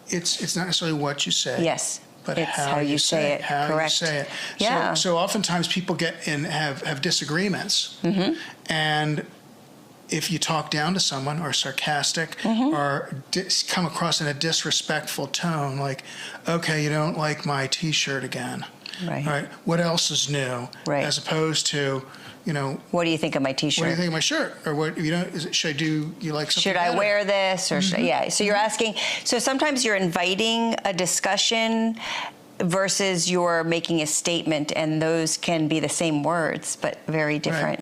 it's not necessarily what you say. Yes. But it's how you say it. How Correct. you say it. Yeah. So oftentimes people get in have disagreements, and if you talk down to someone or sarcastic or come across in a disrespectful tone, like, okay, you don't like my T-shirt again. Right. All right. What else is new? Right. As opposed to, what do you think of my T-shirt? What do you think of my shirt? Or what, should I do, you like something Should I better? wear this? Or so you're asking, so sometimes you're inviting a discussion versus you're making a statement, and those can be the same words, but very different. Right.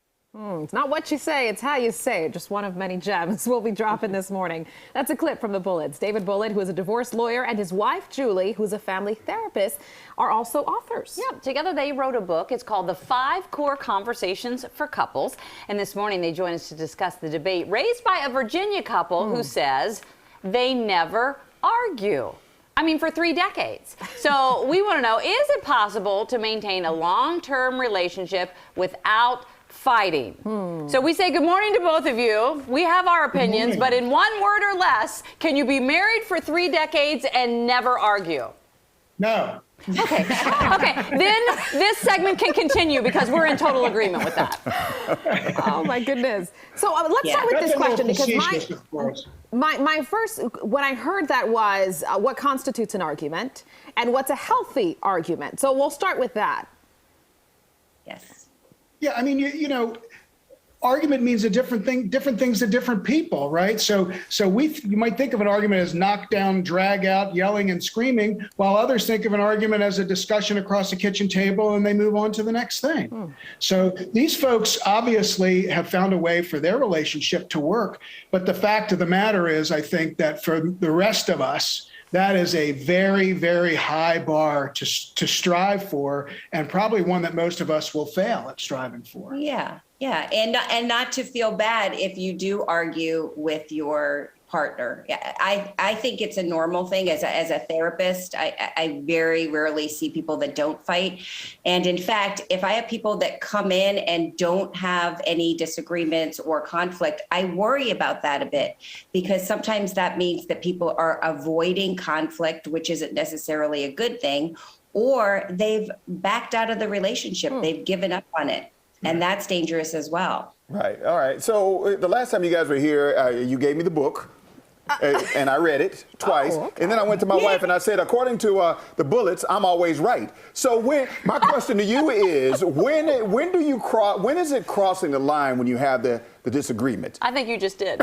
It's not what you say, it's how you say it. Just one of many gems we'll be dropping this morning. That's a clip from the Bullets. David Bullitt, who is a divorce lawyer, and his wife, Julie, who's a family therapist, are also authors. Yeah, together they wrote a book. It's called The 5 Core Conversations for Couples. And this morning they join us to discuss the debate raised by a Virginia couple who says they never argue. I mean, for 3 decades. So we want to know, is it possible to maintain a long-term relationship without fighting? So we say good morning to both of you. We have our opinions, but in one word or less, can you be married for 3 decades and never argue? No. Okay. Then this segment can continue because we're in total agreement with that. Oh my goodness. So let's start with this question, because my first, when I heard that was what constitutes an argument and what's a healthy argument. So we'll start with that. Yes. Yeah, I mean, argument means different things to different people, right? So you might think of an argument as knock down, drag out, yelling and screaming, while others think of an argument as a discussion across the kitchen table and they move on to the next thing. So these folks obviously have found a way for their relationship to work. But the fact of the matter is, I think that for the rest of us, that is a very, very high bar to strive for, and probably one that most of us will fail at striving for. Yeah, and not to feel bad if you do argue with your partner. I think it's a normal thing. As a therapist, I very rarely see people that don't fight. And in fact, if I have people that come in and don't have any disagreements or conflict, I worry about that a bit, because sometimes that means that people are avoiding conflict, which isn't necessarily a good thing, or they've backed out of the relationship. They've given up on it. And that's dangerous as well. Right. All right. So the last time you guys were here, you gave me the book. And I read it twice. And then I went to my wife and I said, according to the Bullets, I'm always right. So my question to you is, when is it crossing the line when you have the disagreement? I think you just did.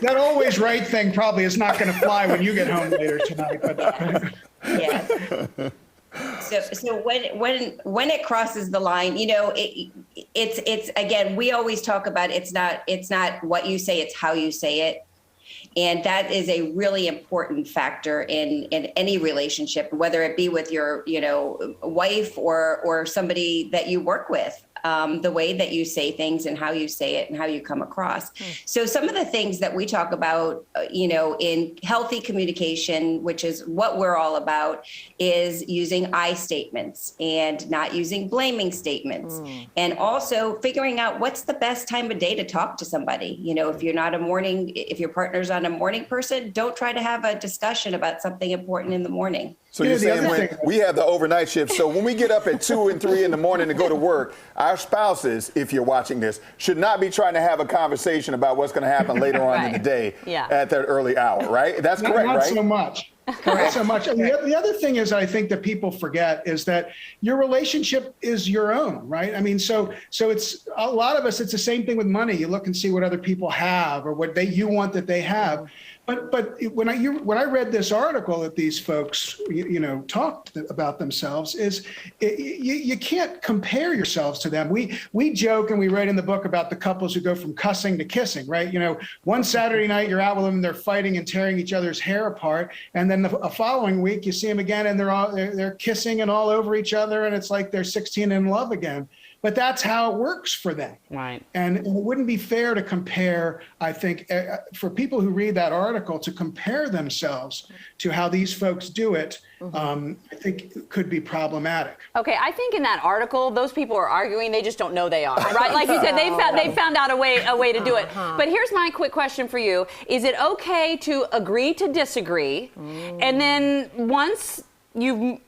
That always right thing probably is not going to fly when you get home later tonight. But Yes. So when it crosses the line, it's again, we always talk about it's not what you say, it's how you say it. And that is a really important factor in any relationship, whether it be with your, wife or somebody that you work with. The way that you say things and how you say it and how you come across. So some of the things that we talk about, in healthy communication, which is what we're all about, is using I statements and not using blaming statements. And also figuring out what's the best time of day to talk to somebody. If your partner's not a morning person, don't try to have a discussion about something important in the morning. So you're saying when we have the overnight shift, so when we get up at 2 and 3 in the morning to go to work, our spouses, if you're watching this, should not be trying to have a conversation about what's going to happen later on in the day at that early hour, right? That's correct, right? Not so much. Not so much. The other thing is, I think that people forget is that your relationship is your own, right? I mean, so it's a lot of us. It's the same thing with money. You look and see what other people have or what you want that they have. But when I read this article that these folks talked about themselves, is you can't compare yourselves to them. We joke and we write in the book about the couples who go from cussing to kissing, right? One Saturday night you're out with them and they're fighting and tearing each other's hair apart, and then a following week you see them again and they're kissing and all over each other, and it's like they're 16 in love again. but that's how it works for them. Right. And it wouldn't be fair to compare, I think, for people who read that article to compare themselves to how these folks do it, I think could be problematic. Okay, I think in that article, those people are arguing, they just don't know they are, right? Like you said, they found out a way to do it. But here's my quick question for you. Is it okay to agree to disagree? And then once you've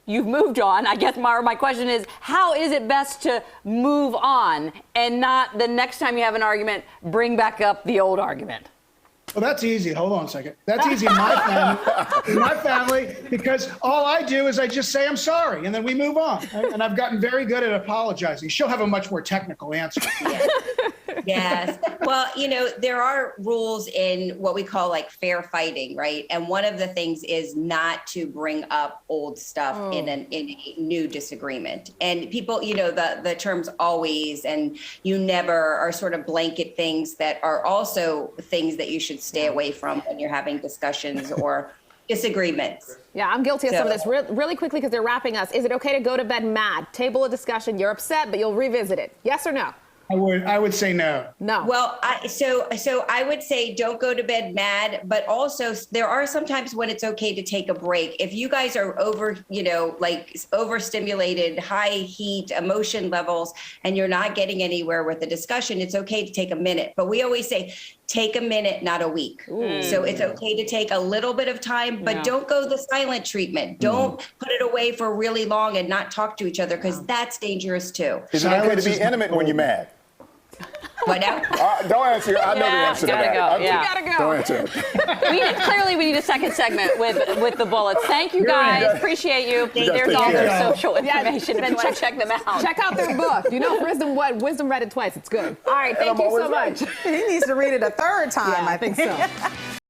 moved on, I guess my question is, how is it best to move on and not the next time you have an argument, bring back up the old argument? Well, that's easy. Hold on a second. That's easy in my family, because all I do is I just say I'm sorry, and then we move on. Right? And I've gotten very good at apologizing. She'll have a much more technical answer. Yes. Well, there are rules in what we call like fair fighting, right? And one of the things is not to bring up old stuff in a new disagreement. And people, the terms always and you never are sort of blanket things that are also things that you should stay away from when you're having discussions or disagreements. Yeah, I'm guilty of some of this. Really quickly, because they're wrapping us. Is it okay to go to bed mad? Table a discussion, you're upset, but you'll revisit it. Yes or no? I would say no. No. Well, so I would say don't go to bed mad, but also there are some times when it's okay to take a break. If you guys are overstimulated, high heat, emotion levels, and you're not getting anywhere with the discussion, it's okay to take a minute. But we always say, take a minute, not a week. So it's okay to take a little bit of time, but don't go the silent treatment. Don't put it away for really long and not talk to each other, because that's dangerous too. Is it okay to be intimate when you're mad? What now? Don't answer. I know the answer to that. You gotta go. Don't answer. Clearly, we need a second segment with the bullets. Thank you, guys. Appreciate you. There's all their social information if you want to check them out. Check out their book. Wisdom read it twice. It's good. All right, thank you so much. He needs to read it a third time, I think so.